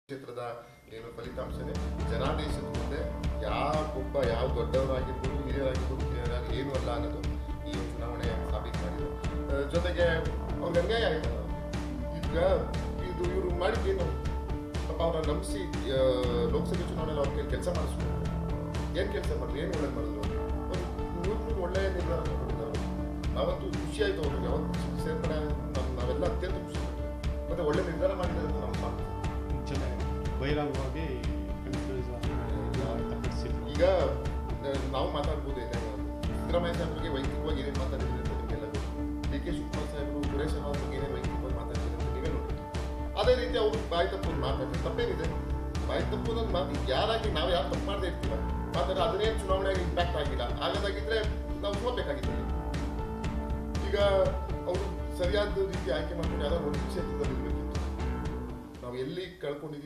ಕ್ಷೇತ್ರದ ಏನು ಫಲಿತಾಂಶನೇ ಜನಾದೇಶದ ಮುಂದೆ ಯಾವ ದೊಡ್ಡವರಾಗಿರ್ಬೋದು ಹಿರಿಯರಾಗಿರ್ಬೋದು ಏನು ಅಲ್ಲ ಅನ್ನೋದು ಈ ಚುನಾವಣೆ ಸಾಬೀತು ಮಾಡಿದೆ. ಜೊತೆಗೆ ಅವ್ರಿಗೆ ಅನ್ಯಾಯ ಆಯ್ತು. ಈಗ ಇವರು ಮಾಡಿದ್ದೇನು ಪಾಪ ಅವ್ರನ್ನ ನಂಬಿಸಿ ಲೋಕಸಭೆ ಚುನಾವಣೆಯಲ್ಲಿ ಅವ್ರಿಗೆ ಕೆಲಸ ಮಾಡಿಸ್ಬೋದು. ಏನು ಕೆಲಸ ಮಾಡಿದ್ರು, ಏನು ಒಳ್ಳೇದು ಮಾಡಿದ್ರು, ಒಂದು ಒಳ್ಳೆಯ ನಿರ್ಧಾರ ತಗೊಂಡಿದ್ದಾರೆ. ನಾವಂತೂ ಖುಷಿ ಆಯಿತು ಅವ್ರಿಗೆ. ಯಾವತ್ತು ಸೇರ್ಪಡೆ ನಾವೆಲ್ಲ ಅತ್ಯಂತ ಖುಷಿ ಪಡ್ತೀವಿ. ಮತ್ತು ಒಳ್ಳೆ ನಿರ್ಧಾರ ಮಾಡಿದ್ದಾರೆ ಅಂತ ನಮ್ಮ ಮಾತು. ಬಹಿರಂಗವಾಗಿ ಈಗ ನಾವು ಮಾತಾಡ್ಬೋದು. ಸಿದ್ದರಾಮಯ್ಯ ಸಾಹೇಬ್ ಬಗ್ಗೆ ವೈಯಕ್ತಿಕವಾಗಿ ಏನೇನು ಮಾತಾಡಿದ್ರೆ ಅಂತ ನಿಮಗೆಲ್ಲ ಡಿ ಕೆ ಶಿವಕುಮಾರ್ ಸಾಹೇಬರು ಸುರೇಶ್ ಅವ್ರ ಬಗ್ಗೆ ಏನೇನು ವೈಯಕ್ತಿಕವಾಗಿ ಮಾತಾಡಿದ್ರೆ ಅಂತ ನೀವೇ ನೋಡಿ. ಅದೇ ರೀತಿ ಅವರು ಬಾಯಿ ತಪ್ಪು ಮಾತಾಡ್ತಾರೆ. ತಪ್ಪೇನಿದೆ? ಬಾಯಿ ತಪ್ಪು ಮಾತು ಯಾರಾಗಿ ನಾವು ಯಾರು ತಪ್ಪು ಮಾಡದೇ ಇರ್ತೀವ ಮಾತಾಡ ಅದನ್ನೇನು ಚುನಾವಣೆಗೆ ಇಂಪ್ಯಾಕ್ಟ್ ಆಗಿಲ್ಲ. ಆಗದಾಗಿದ್ರೆ ನಾವು ಸೋಲ್ಬೇಕಾಗಿತ್ತು. ಈಗ ಅವರು ಸರಿಯಾದ ರೀತಿ ಆಯ್ಕೆ ಮಾಡ್ಕೊಂಡು ಯಾರೋ ಒಂದು ಕ್ಷೇತ್ರದಲ್ಲಿ ಇರಬೇಕಿತ್ತು. ನಾವು ಎಲ್ಲಿ ಕಳ್ಕೊಂಡಿದ್ದೀವಿ